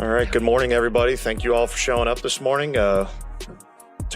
All right, good morning, everybody. Thank you all for showing up this morning to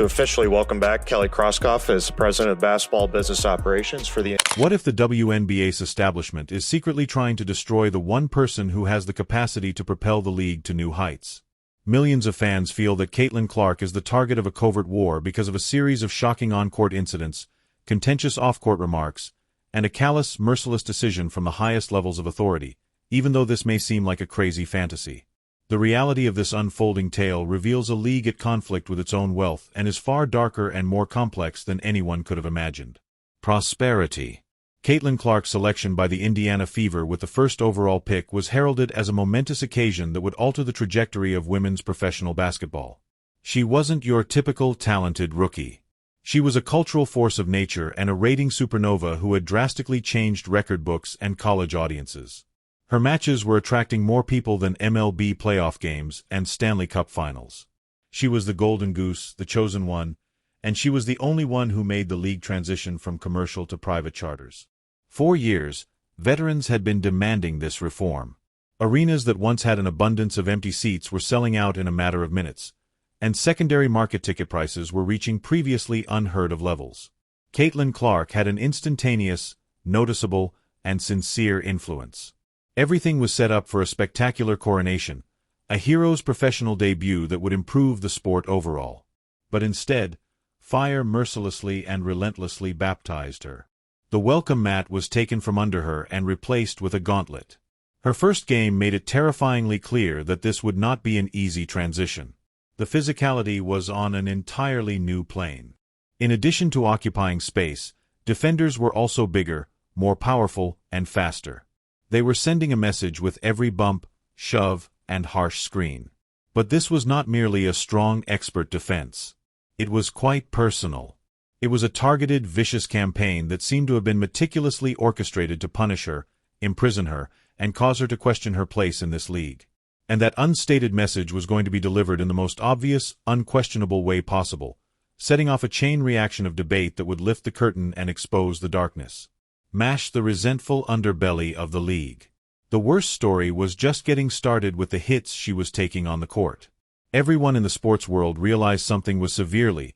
officially welcome back Kelly Krauskopf as President of Basketball Business Operations for the... What if the WNBA's establishment is secretly trying to destroy the one person who has the capacity to propel the league to new heights? Millions of fans feel that Caitlin Clark is the target of a covert war because of a series of shocking on-court incidents, contentious off-court remarks, and a callous, merciless decision from the highest levels of authority, even though this may seem like a crazy fantasy. The reality of this unfolding tale reveals a league at conflict with its own wealth and is far darker and more complex than anyone could have imagined. Prosperity. Caitlin Clark's selection by the Indiana Fever with the first overall pick was heralded as a momentous occasion that would alter the trajectory of women's professional basketball. She wasn't your typical talented rookie. She was a cultural force of nature and a rating supernova who had drastically changed record books and college audiences. Her matches were attracting more people than MLB playoff games and Stanley Cup finals. She was the golden goose, the chosen one, and she was the only one who made the league transition from commercial to private charters. For years, veterans had been demanding this reform. Arenas that once had an abundance of empty seats were selling out in a matter of minutes, and secondary market ticket prices were reaching previously unheard-of levels. Caitlin Clark had an instantaneous, noticeable, and sincere influence. Everything was set up for a spectacular coronation, a hero's professional debut that would improve the sport overall. But instead, fire mercilessly and relentlessly baptized her. The welcome mat was taken from under her and replaced with a gauntlet. Her first game made it terrifyingly clear that this would not be an easy transition. The physicality was on an entirely new plane. In addition to occupying space, defenders were also bigger, more powerful, and faster. They were sending a message with every bump, shove, and harsh screen. But this was not merely a strong, expert defense. It was quite personal. It was a targeted, vicious campaign that seemed to have been meticulously orchestrated to punish her, imprison her, and cause her to question her place in this league. And that unstated message was going to be delivered in the most obvious, unquestionable way possible, setting off a chain reaction of debate that would lift the curtain and expose the darkness. Mash the resentful underbelly of the league. The worst story was just getting started with the hits she was taking on the court. Everyone in the sports world realized something was severely,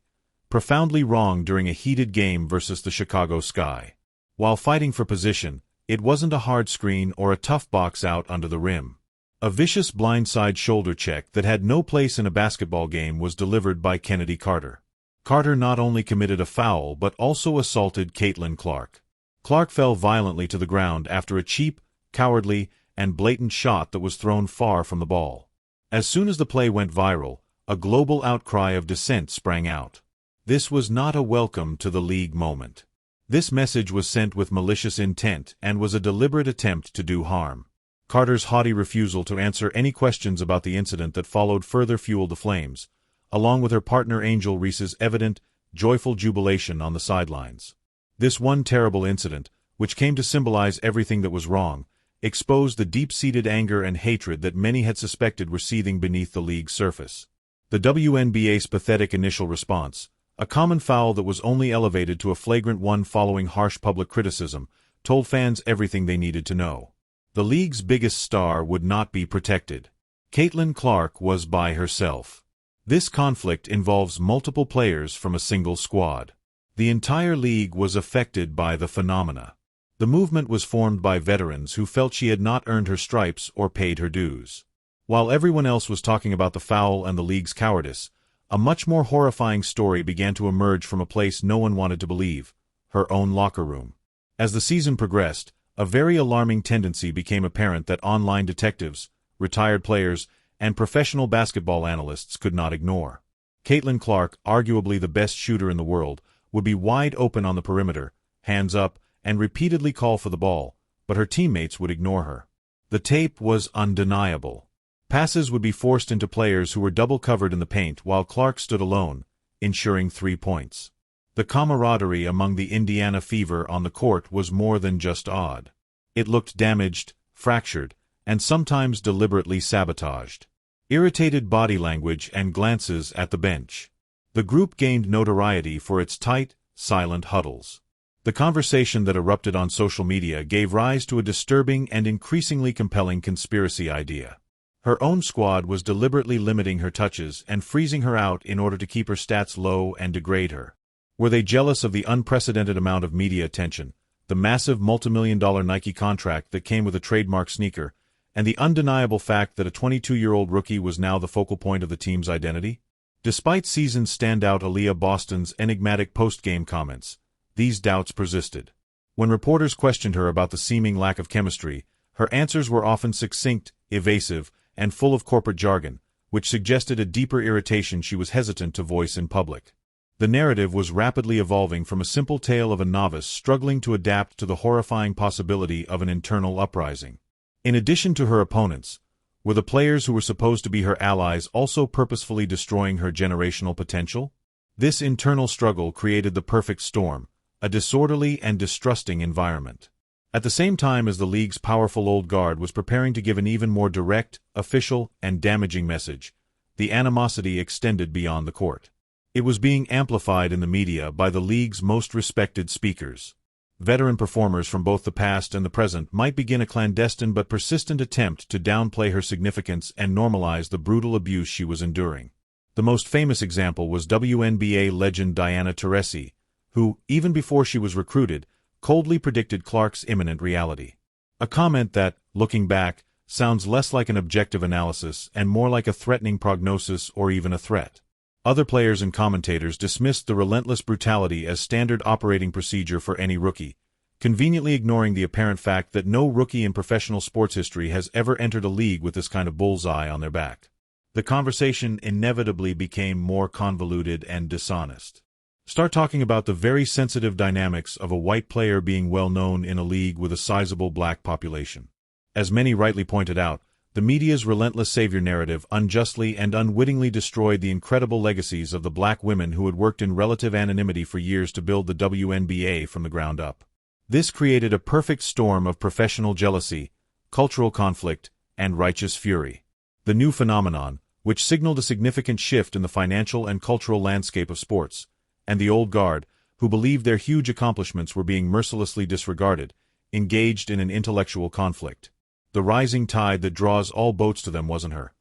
profoundly wrong during a heated game versus the Chicago Sky. While fighting for position, it wasn't a hard screen or a tough box out under the rim. A vicious blindside shoulder check that had no place in a basketball game was delivered by Kennedy Carter. Carter not only committed a foul but also assaulted Caitlin Clark. Clark fell violently to the ground after a cheap, cowardly, and blatant shot that was thrown far from the ball. As soon as the play went viral, a global outcry of dissent sprang out. This was not a welcome to the league moment. This message was sent with malicious intent and was a deliberate attempt to do harm. Carter's haughty refusal to answer any questions about the incident that followed further fueled the flames, along with her partner Angel Reese's evident, joyful jubilation on the sidelines. This one terrible incident, which came to symbolize everything that was wrong, exposed the deep-seated anger and hatred that many had suspected were seething beneath the league's surface. The WNBA's pathetic initial response, a common foul that was only elevated to a flagrant one following harsh public criticism, told fans everything they needed to know. The league's biggest star would not be protected. Caitlin Clark was by herself. This conflict involves multiple players from a single squad. The entire league was affected by the phenomena. The movement was formed by veterans who felt she had not earned her stripes or paid her dues. While everyone else was talking about the foul and the league's cowardice, a much more horrifying story began to emerge from a place no one wanted to believe, her own locker room. As the season progressed, a very alarming tendency became apparent that online detectives, retired players, and professional basketball analysts could not ignore. Caitlin Clark, arguably the best shooter in the world, would be wide open on the perimeter, hands up, and repeatedly call for the ball, but her teammates would ignore her. The tape was undeniable. Passes would be forced into players who were double-covered in the paint while Clark stood alone, ensuring 3 points. The camaraderie among the Indiana Fever on the court was more than just odd. It looked damaged, fractured, and sometimes deliberately sabotaged. Irritated body language and glances at the bench. The group gained notoriety for its tight, silent huddles. The conversation that erupted on social media gave rise to a disturbing and increasingly compelling conspiracy idea. Her own squad was deliberately limiting her touches and freezing her out in order to keep her stats low and degrade her. Were they jealous of the unprecedented amount of media attention, the massive multimillion-dollar Nike contract that came with a trademark sneaker, and the undeniable fact that a 22-year-old rookie was now the focal point of the team's identity? Despite season standout Aaliyah Boston's enigmatic post-game comments, these doubts persisted. When reporters questioned her about the seeming lack of chemistry, her answers were often succinct, evasive, and full of corporate jargon, which suggested a deeper irritation she was hesitant to voice in public. The narrative was rapidly evolving from a simple tale of a novice struggling to adapt to the horrifying possibility of an internal uprising. In addition to her opponents, were the players who were supposed to be her allies also purposefully destroying her generational potential? This internal struggle created the perfect storm, a disorderly and distrusting environment. At the same time as the league's powerful old guard was preparing to give an even more direct, official, and damaging message, the animosity extended beyond the court. It was being amplified in the media by the league's most respected speakers. Veteran performers from both the past and the present might begin a clandestine but persistent attempt to downplay her significance and normalize the brutal abuse she was enduring. The most famous example was WNBA legend Diana Taurasi, who, even before she was recruited, coldly predicted Clark's imminent reality. A comment that, looking back, sounds less like an objective analysis and more like a threatening prognosis or even a threat. Other players and commentators dismissed the relentless brutality as standard operating procedure for any rookie, conveniently ignoring the apparent fact that no rookie in professional sports history has ever entered a league with this kind of bullseye on their back. The conversation inevitably became more convoluted and dishonest. Start talking about the very sensitive dynamics of a white player being well known in a league with a sizable black population. As many rightly pointed out, the media's relentless savior narrative unjustly and unwittingly destroyed the incredible legacies of the black women who had worked in relative anonymity for years to build the WNBA from the ground up. This created a perfect storm of professional jealousy, cultural conflict, and righteous fury. The new phenomenon, which signaled a significant shift in the financial and cultural landscape of sports, and the old guard, who believed their huge accomplishments were being mercilessly disregarded, engaged in an intellectual conflict. The rising tide that draws all boats to them wasn't her.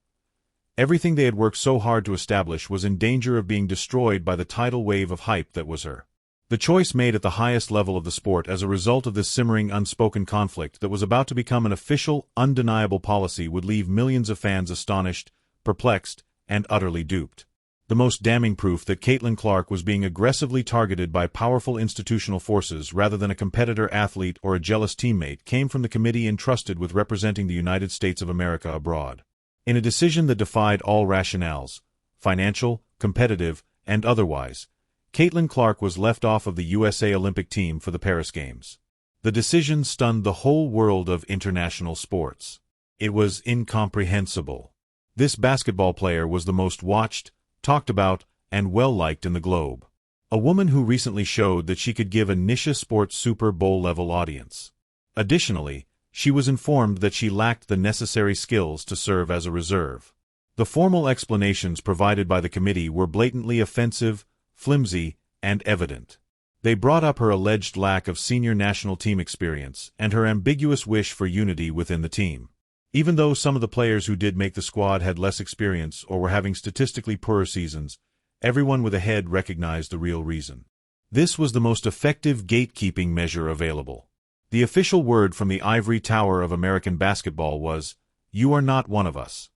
Everything they had worked so hard to establish was in danger of being destroyed by the tidal wave of hype that was her. The choice made at the highest level of the sport as a result of this simmering unspoken conflict that was about to become an official, undeniable policy would leave millions of fans astonished, perplexed, and utterly duped. The most damning proof that Caitlin Clark was being aggressively targeted by powerful institutional forces rather than a competitor athlete or a jealous teammate came from the committee entrusted with representing the United States of America abroad. In a decision that defied all rationales, financial, competitive, and otherwise, Caitlin Clark was left off of the USA Olympic team for the Paris Games. The decision stunned the whole world of international sports. It was incomprehensible. This basketball player was the most watched, talked about, and well-liked in the globe. A woman who recently showed that she could give a niche sports Super Bowl-level audience. Additionally, she was informed that she lacked the necessary skills to serve as a reserve. The formal explanations provided by the committee were blatantly offensive, flimsy, and evident. They brought up her alleged lack of senior national team experience and her ambiguous wish for unity within the team. Even though some of the players who did make the squad had less experience or were having statistically poorer seasons, everyone with a head recognized the real reason. This was the most effective gatekeeping measure available. The official word from the ivory tower of American basketball was, "You are not one of us.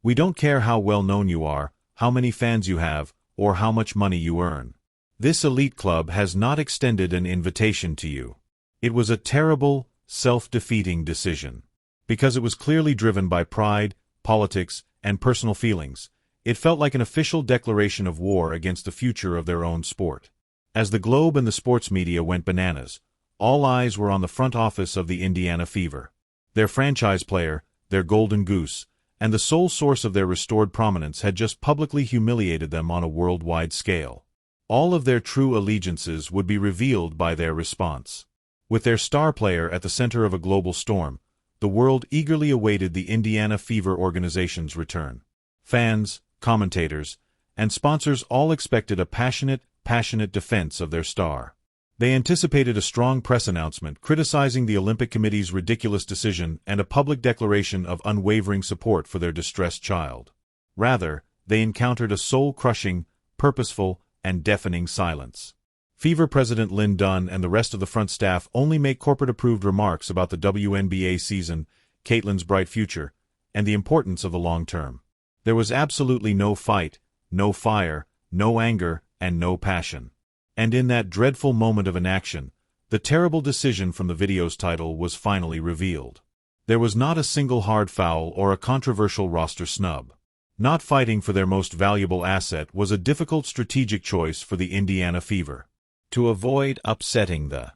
We don't care how well known you are, how many fans you have, or how much money you earn. This elite club has not extended an invitation to you." It was a terrible, self-defeating decision. Because it was clearly driven by pride, politics, and personal feelings, it felt like an official declaration of war against the future of their own sport. As the Globe and the sports media went bananas, all eyes were on the front office of the Indiana Fever. Their franchise player, their golden goose, and the sole source of their restored prominence had just publicly humiliated them on a worldwide scale. All of their true allegiances would be revealed by their response. With their star player at the center of a global storm, the world eagerly awaited the Indiana Fever organization's return. Fans, commentators, and sponsors all expected a passionate defense of their star. They anticipated a strong press announcement criticizing the Olympic Committee's ridiculous decision and a public declaration of unwavering support for their distressed child. Rather, they encountered a soul-crushing, purposeful, and deafening silence. Fever President Lynn Dunn and the rest of the front staff only make corporate-approved remarks about the WNBA season, Caitlyn's bright future, and the importance of the long term. There was absolutely no fight, no fire, no anger, and no passion. And in that dreadful moment of inaction, the terrible decision from the video's title was finally revealed. There was not a single hard foul or a controversial roster snub. Not fighting for their most valuable asset was a difficult strategic choice for the Indiana Fever. To avoid upsetting the